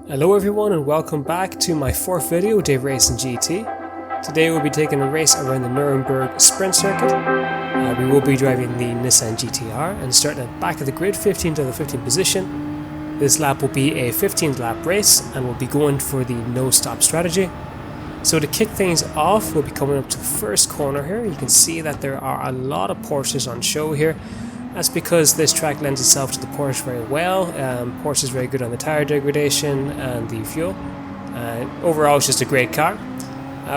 Hello everyone and welcome back to my fourth video, Dave Racing GT. Today we'll be taking a race around the Nurburgring Spring circuit. We will be driving the Nissan GTR and starting at the back of the grid, 15th to the 15th position. This lap will be a 15th lap race and we'll be going for the no stop strategy. So to kick things off, we'll be coming up to the first corner here. You can see that there are a lot of Porsches on show here. That's because this track lends itself to the Porsche very well. Porsche is very good on the tyre degradation and the fuel. Overall, it's just a great car.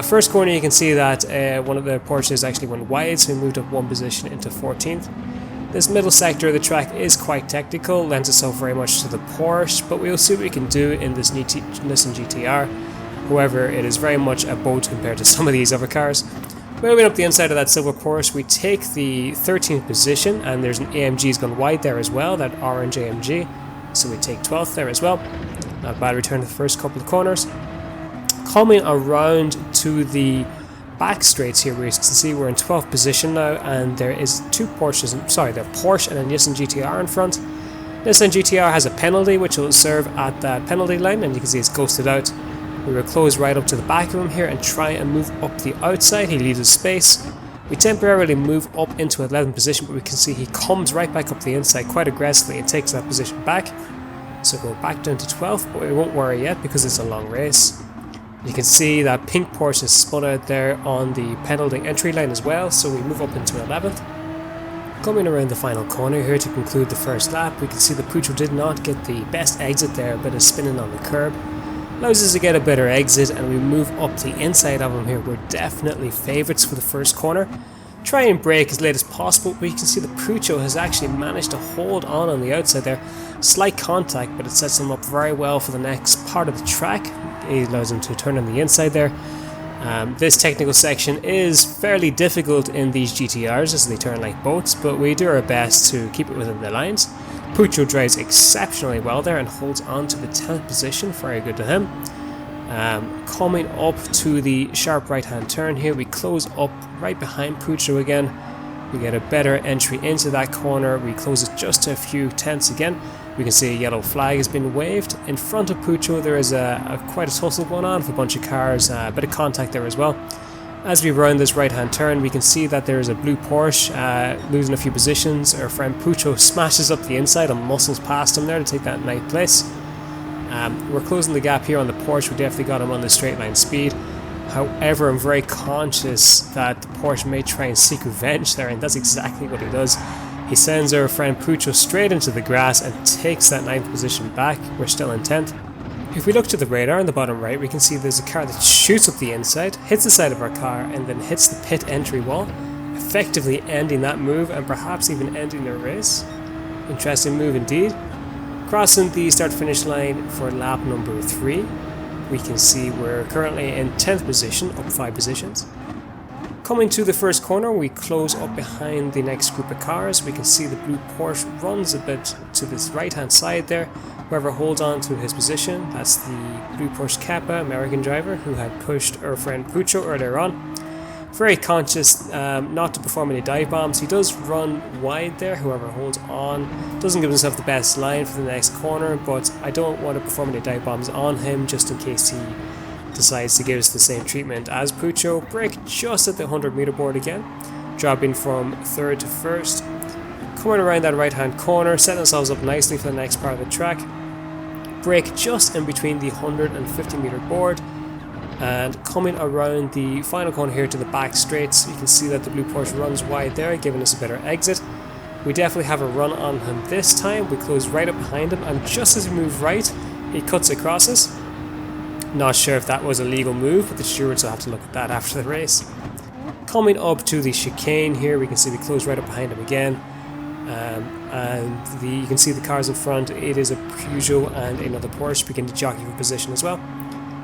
First corner, you can see that one of the Porsches actually went wide, so we moved up one position into 14th. This middle sector of the track is quite technical, lends itself very much to the Porsche, but we'll see what we can do in this Nissan GTR. However, it is very much a boat compared to some of these other cars. Moving up the inside of that silver Porsche, we take the 13th position, and there's an AMG's gone wide there as well, that orange AMG, so we take 12th there as well. Not bad return to the first couple of corners. Coming around to the back straights here, we can see we're in 12th position now, and there is two Porsches, the Porsche and a Nissan GTR in front. Nissan GTR has a penalty which will serve at that penalty line, and you can see it's ghosted out. We will close right up to the back of him here and try and move up the outside. He leaves us space. We temporarily move up into 11th position, but we can see he comes right back up the inside quite aggressively and takes that position back. So go back down to 12th, but we won't worry yet because it's a long race. You can see that pink Porsche is spun out there on the penalty entry line as well, so we move up into 11th. Coming around the final corner here to conclude the first lap, we can see the Peugeot did not get the best exit there, a bit of spinning on the curb. Allows us to get a better exit, and we move up the inside of him here. We're definitely favourites for the first corner. Try and brake as late as possible, but you can see the Peugeot has actually managed to hold on the outside there. Slight contact, but it sets him up very well for the next part of the track. It allows him to turn on the inside there. This technical section is fairly difficult in these GTRs as they turn like boats, but we do our best to keep it within the lines. Peugeot drives exceptionally well there and holds on to the 10th position, very good to him. Coming up to the sharp right hand turn here, we close up right behind Peugeot again. We get a better entry into that corner, we close it just to a few tenths again. We can see a yellow flag has been waved. In front of Peugeot there is quite a tussle going on with a bunch of cars, a bit of contact there as well. As we round this right hand turn, we can see that there is a blue Porsche losing a few positions. Our friend Peugeot smashes up the inside and muscles past him there to take that 9th place. We're closing the gap here on the Porsche. We definitely got him on the straight line speed. However, I'm very conscious that the Porsche may try and seek revenge there, and that's exactly what he does. He sends our friend Peugeot straight into the grass and takes that 9th position back. We're still in 10th. If we look to the radar in the bottom right, we can see there's a car that shoots up the inside, hits the side of our car, and then hits the pit entry wall, effectively ending that move and perhaps even ending their race. Interesting move indeed. Crossing the start-finish line for lap number 3, we can see we're currently in 10th position, up 5 positions. Coming to the first corner, we close up behind the next group of cars. We can see the blue Porsche runs a bit to this right-hand side there. Whoever holds on to his position, that's the blue Porsche Kappa American driver who had pushed our friend Peugeot earlier on. Very conscious not to perform any dive bombs. He does run wide there, whoever holds on. Doesn't give himself the best line for the next corner, but I don't want to perform any dive bombs on him just in case he decides to give us the same treatment as Peugeot. Brake just at the 100-meter board again, dropping from 3rd to 1st. Coming around that right hand corner, setting ourselves up nicely for the next part of the track. Brake just in between the 150-meter board, and coming around the final corner here to the back straights, you can see that the blue Porsche runs wide there, giving us a better exit. We definitely have a run on him this time. We close right up behind him, and just as we move right, he cuts across us. Not sure if that was a legal move, but the stewards will have to look at that after the race. Coming up to the chicane here, we can see we close right up behind him again. You can see the cars in front. It is a Peugeot and another Porsche begin to jockey for position as well.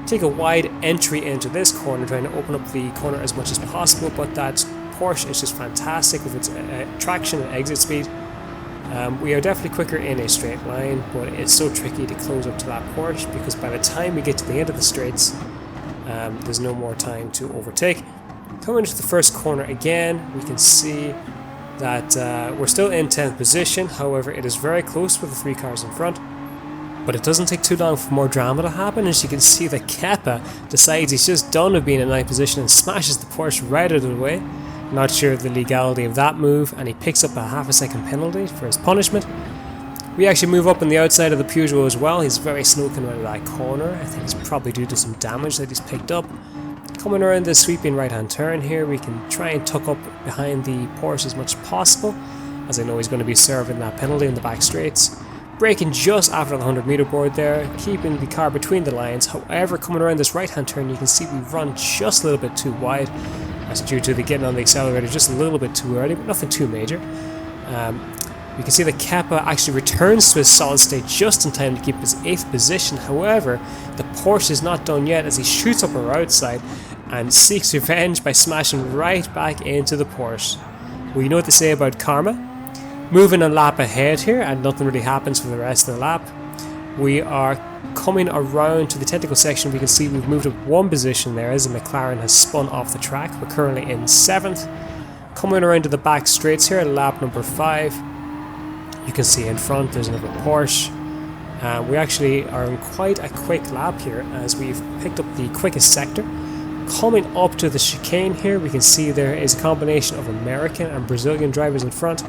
Take a wide entry into this corner, trying to open up the corner as much as possible, but that Porsche is just fantastic with its traction and exit speed. We are definitely quicker in a straight line, but it's so tricky to close up to that Porsche because by the time we get to the end of the straights, there's no more time to overtake. Coming into the first corner again, we can see that we're still in 10th position. However, it is very close with the 3 cars in front. But it doesn't take too long for more drama to happen. As you can see, the Kepa decides he's just done with being in 9th position and smashes the Porsche right out of the way. Not sure of the legality of that move, and he picks up a half a second penalty for his punishment. We actually move up on the outside of the Peugeot as well. He's very slow coming out of that corner. I think it's probably due to some damage that he's picked up. Coming around this sweeping right hand turn here, we can try and tuck up behind the Porsche as much as possible, as I know he's going to be serving that penalty in the back straights. Braking just after the 100-meter board there, keeping the car between the lines. However, coming around this right hand turn, you can see we run just a little bit too wide. That's due to the getting on the accelerator just a little bit too early, but nothing too major. You can see the Kepa actually returns to his solid state just in time to keep his 8th position. However, the Porsche is not done yet, as he shoots up our outside and seeks revenge by smashing right back into the Porsche. Well, you know what they say about karma? Moving a lap ahead here, and nothing really happens for the rest of the lap. We are coming around to the technical section. We can see we've moved up 1 position there as the McLaren has spun off the track. We're currently in 7th. Coming around to the back straights here, lap number 5. You can see in front there's another Porsche. We actually are in quite a quick lap here, as we've picked up the quickest sector. Coming up to the chicane here, we can see there is a combination of American and Brazilian drivers in front.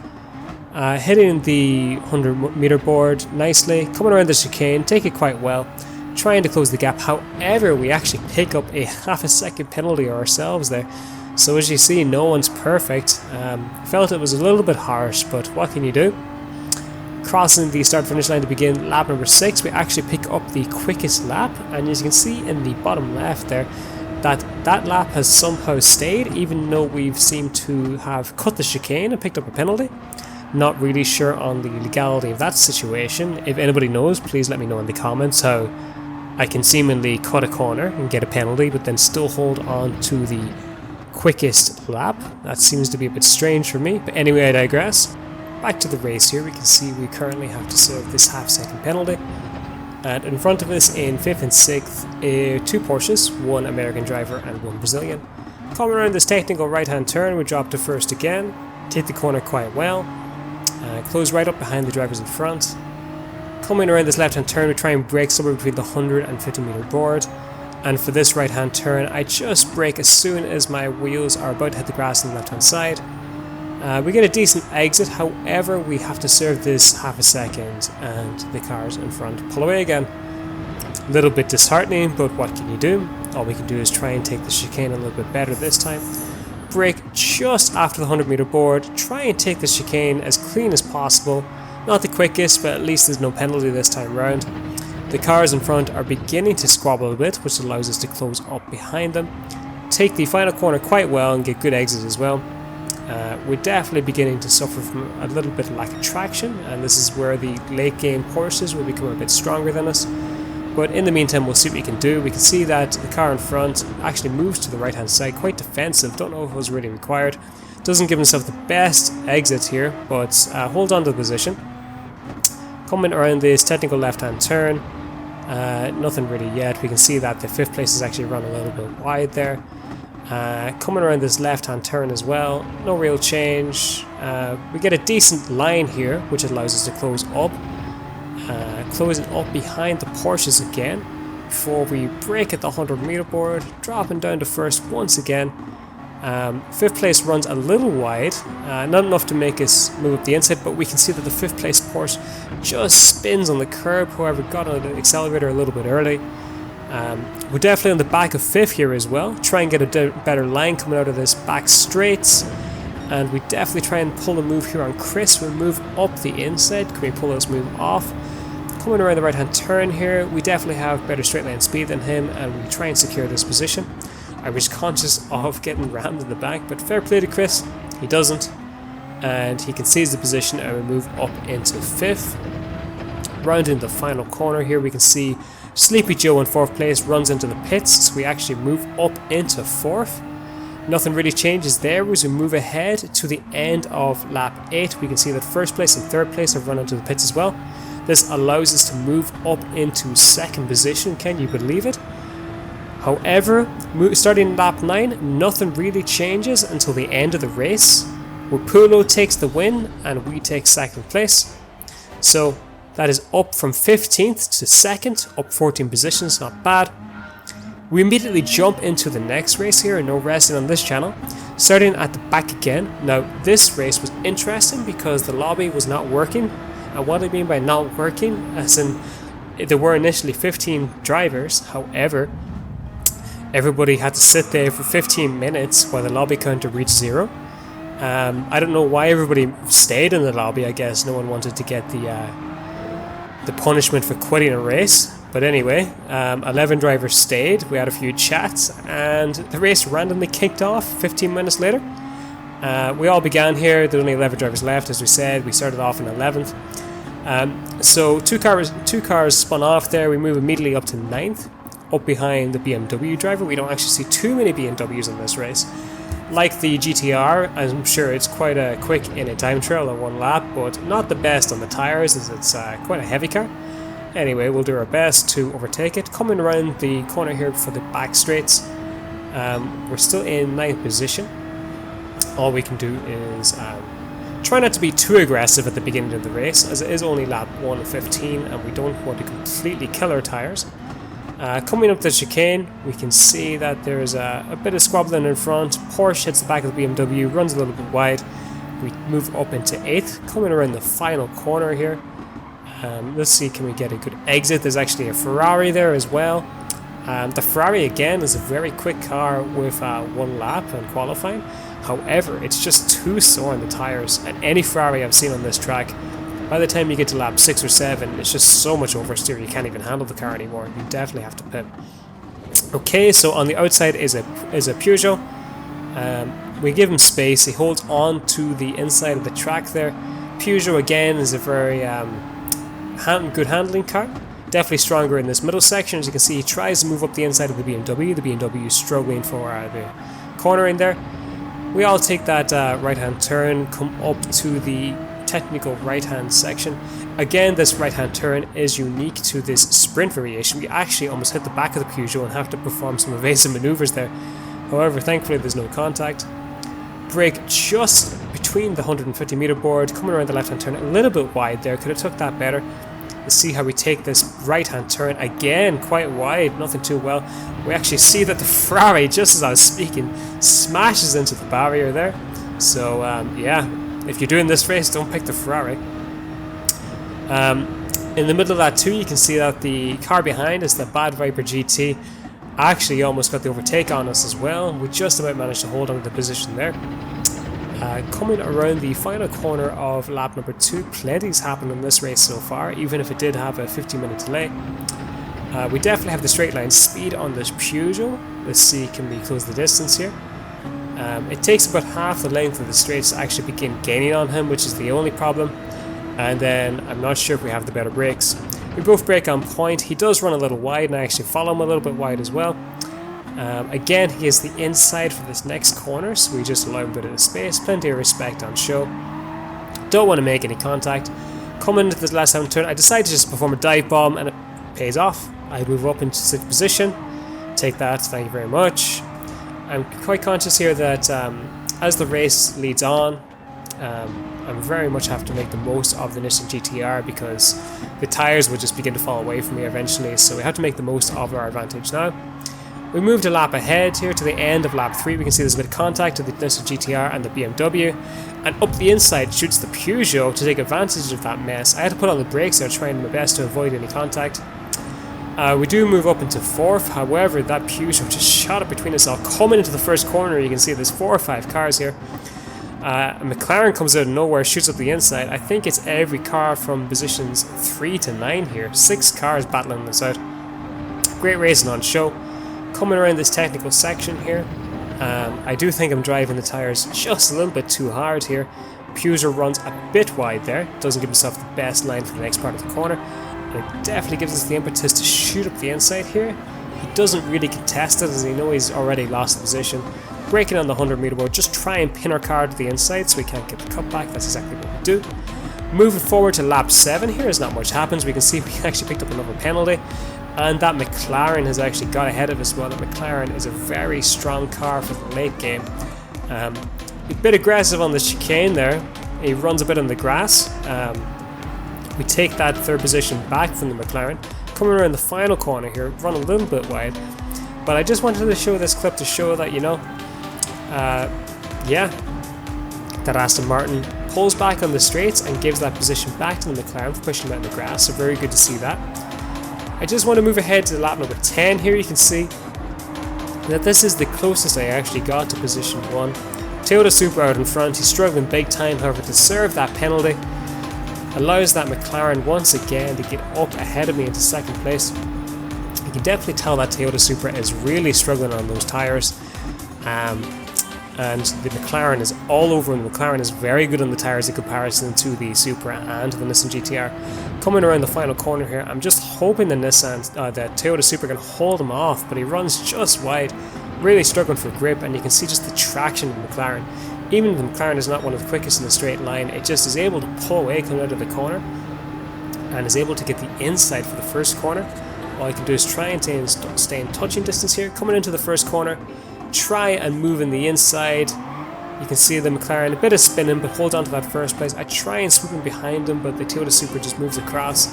Hitting the 100-meter board nicely, coming around the chicane, take it quite well, trying to close the gap. However, we actually pick up a half a second penalty ourselves there. So as you see, no one's perfect. Felt it was a little bit harsh, but what can you do? Crossing the start finish line to begin lap number 6, we actually pick up the quickest lap, and as you can see in the bottom left there, that lap has somehow stayed, even though we've seemed to have cut the chicane and picked up a penalty. Not really sure on the legality of that situation. If anybody knows, please let me know in the comments how I can seemingly cut a corner and get a penalty, but then still hold on to the quickest lap. That seems to be a bit strange for me, but anyway, I digress. Back to the race here, we can see we currently have to serve this half-second penalty. And in front of us in 5th and 6th, 2 Porsches, 1 American driver and 1 Brazilian. Coming around this technical right-hand turn, we drop to first again, take the corner quite well. Close right up behind the drivers in front. Coming around this left hand turn, we try and brake somewhere between the 100 and 50 meter board. And for this right hand turn, I just brake as soon as my wheels are about to hit the grass on the left hand side. We get a decent exit, however we have to serve this half a second and the cars in front pull away again. A little bit disheartening, but what can you do? All we can do is try and take the chicane a little bit better this time. Brake just after the 100 meter board, try and take the chicane as clean as possible. Not the quickest, but at least there's no penalty this time round. The cars in front are beginning to squabble a bit, which allows us to close up behind them. Take the final corner quite well and get good exits as well. We're definitely beginning to suffer from a little bit of lack of traction, and this is where the late game Porsches will become a bit stronger than us. But in the meantime, we'll see what we can do. We can see that the car in front actually moves to the right hand side, quite defensive. Don't know if it was really required. Doesn't give himself the best exit here, but hold on to the position. Coming around this technical left hand turn, nothing really yet. We can see that the 5th place is actually run a little bit wide there. Coming around this left hand turn as well, no real change. We get a decent line here, which allows us to close up. Closing up behind the Porsches again before we brake at the 100 meter board, dropping down to first once again. 5th place runs a little wide, not enough to make us move up the inside, but we can see that the 5th place Porsche just spins on the curb. However, got on the accelerator a little bit early. We're definitely on the back of 5th here as well, try and get a better line coming out of this back straights. And we definitely try and pull a move here on Chris. We'll move up the inside. Can we pull this move off? Coming around the right hand turn here, we definitely have better straight line speed than him, and we try and secure this position. I was conscious of getting rammed in the back, but fair play to Chris, he doesn't. And he concedes the position, and we move up into 5th. Rounding the final corner here, we can see Sleepy Joe in 4th place runs into the pits, so we actually move up into 4th. Nothing really changes there as we move ahead to the end of lap 8. We can see that 1st place and 3rd place have run into the pits as well. This allows us to move up into 2nd position, can you believe it? However, starting lap 9, nothing really changes until the end of the race, where Pulo takes the win and we take 2nd place. So, That is up from 15th to 2nd, up 14 positions, not bad. We immediately jump into the next race here, no resting on this channel, starting at the back again. Now this race was interesting because the lobby was not working, and what I mean by not working, as in there were initially 15 drivers, however, everybody had to sit there for 15 minutes while the lobby counter reached 0. I don't know why everybody stayed in the lobby. I guess no one wanted to get the punishment for quitting a race. But anyway, 11 drivers stayed, we had a few chats, and the race randomly kicked off 15 minutes later. We all began here, there were only 11 drivers left, as we said. We started off in 11th. So two cars spun off there. We move immediately up to 9th, up behind the BMW driver. We don't actually see too many BMWs in this race. Like the GTR, I'm sure it's quite quick in a time trial or one lap, but not the best on the tyres, as it's quite a heavy car. Anyway, we'll do our best to overtake it. Coming around the corner here for the back straights, we're still in 9th position. All we can do is try not to be too aggressive at the beginning of the race, as it is only lap 1 of 15 and we don't want to completely kill our tyres. Coming up the chicane, we can see that there's a bit of squabbling in front. Porsche hits the back of the BMW, runs a little bit wide. We move up into 8th, coming around the final corner here. Let's see, can we get a good exit? There's actually a Ferrari there as well. The Ferrari again is a very quick car with 1 lap in qualifying. However, it's just too sore on the tyres, and any Ferrari I've seen on this track, by the time you get to lap 6 or 7, it's just so much oversteer you can't even handle the car anymore. You definitely have to pit. Okay, so on the outside is a Peugeot. We give him space, he holds on to the inside of the track there. Peugeot again is a very good handling car, definitely stronger in this middle section. As you can see, he tries to move up the inside of the BMW is struggling for the cornering there. We all take that right hand turn, come up to the technical right hand section. Again, this right hand turn is unique to this sprint variation. We actually almost hit the back of the Peugeot and have to perform some evasive maneuvers there. However, thankfully there's no contact. Brake just between the 150 meter board, coming around the left hand turn, a little bit wide there, could have took that better. Let's see how we take this right hand turn, again quite wide, nothing too well. We actually see that the Ferrari, just as I was speaking, smashes into the barrier there. So yeah, if you're doing this race, don't pick the Ferrari. In the middle of that too, you can see that the car behind us, the Bad Viper GT, actually almost got the overtake on us as well. We just about managed to hold on to the position there. Coming around the final corner of lap number 2, plenty's happened in this race so far, even if it did have a 15-minute delay. We definitely have the straight line speed on this Peugeot. Let's see, can we close the distance here? It takes about half the length of the straights to actually begin gaining on him, which is the only problem. And then I'm not sure if we have the better brakes. We both brake on point. He does run a little wide, and I actually follow him a little bit wide as well. Again, he is the inside for this next corner, so we just allow him a bit of space, plenty of respect on show. Don't want to make any contact. Coming into this last hand turn, I decide to just perform a dive bomb, and it pays off. I move up into 6th position. Take that, thank you very much. I'm quite conscious here that as the race leads on, I very much have to make the most of the Nissan GTR because the tyres will just begin to fall away from me eventually, so we have to make the most of our advantage now. We moved a lap ahead here to the end of lap 3. We can see there's a bit of contact with the Nissan GTR and the BMW, and up the inside shoots the Peugeot to take advantage of that mess. I had to put on the brakes there, trying my best to avoid any contact. We do move up into 4th, however that Peugeot just shot up between us all. Coming into the first corner, you can see there's 4 or 5 cars here. A McLaren comes out of nowhere, shoots up the inside. I think it's every car from positions 3 to 9 here. 6 cars battling this out. Great racing on show. Coming around this technical section here, I do think I'm driving the tyres just a little bit too hard here. Peugeot runs a bit wide there, doesn't give himself the best line for the next part of the corner, and it definitely gives us the impetus to shoot up the inside here. He doesn't really contest it, as he knows he's already lost the position. Braking on the 100 meter board, just try and pin our car to the inside so we can't get the cutback. That's exactly what we do. Moving forward to lap 7 here, as not much happens. We can see we actually picked up another penalty, and that McLaren has actually got ahead of us well. That McLaren is a very strong car for the late game. A bit aggressive on the chicane there. He runs a bit on the grass. We take that third position back from the McLaren, coming around the final corner here, run a little bit wide. But I just wanted to show this clip to show that, that Aston Martin pulls back on the straights and gives that position back to the McLaren for pushing them out in the grass, so very good to see that. I just want to move ahead to lap number 10 here. You can see that this is the closest I actually got to position 1. Toyota Supra out in front, he's struggling big time, however to serve that penalty allows that McLaren once again to get up ahead of me into second place. You can definitely tell that Toyota Supra is really struggling on those tyres, and the McLaren is all over, and the McLaren is very good on the tyres in comparison to the Supra and the Nissan GTR. Coming around the final corner here, I'm just hoping the Toyota Supra can hold him off, but he runs just wide, really struggling for grip, and you can see just the traction in the McLaren. Even if the McLaren is not one of the quickest in the straight line, it just is able to pull away coming out of the corner and is able to get the inside for the first corner. All I can do is try and stay in touching distance here. Coming into the first corner, try and move in the inside. You can see the McLaren, a bit of spinning, but hold on to that first place. I try and swoop in behind him, but the Toyota Supra just moves across.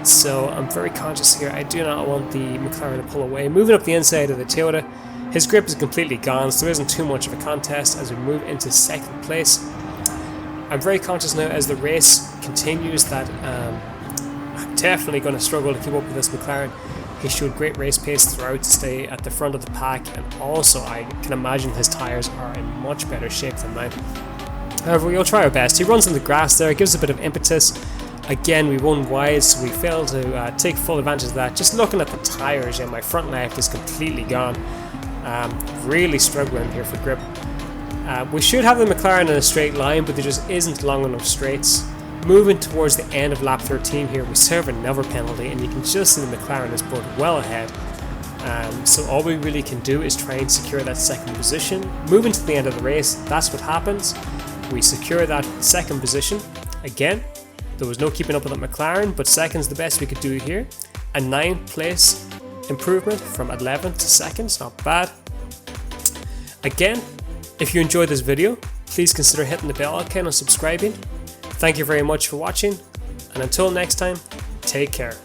So I'm very conscious here. I do not want the McLaren to pull away. Moving up the inside of the Toyota, his grip is completely gone, so there isn't too much of a contest as we move into second place. I'm very conscious now as the race continues that I'm definitely going to struggle to keep up with this McLaren. He showed great race pace throughout to stay at the front of the pack, and also I can imagine his tyres are in much better shape than mine. However, we'll try our best. He runs in the grass there, gives a bit of impetus. Again, we run wide, so we fail to take full advantage of that. Just looking at the tyres, my front left is completely gone. Really struggling here for grip. We should have the McLaren in a straight line, but there just isn't long enough straights. Moving towards the end of lap 13 here, we serve another penalty, and you can just see the McLaren is both well ahead. So all we really can do is try and secure that second position. Moving to the end of the race, that's what happens. We secure that second position. Again, there was no keeping up with that McLaren, but second's the best we could do here. A 9th place improvement from 11th to 2nd, not bad. Again, if you enjoyed this video, please consider hitting the bell icon and subscribing. Thank you very much for watching, and until next time, take care.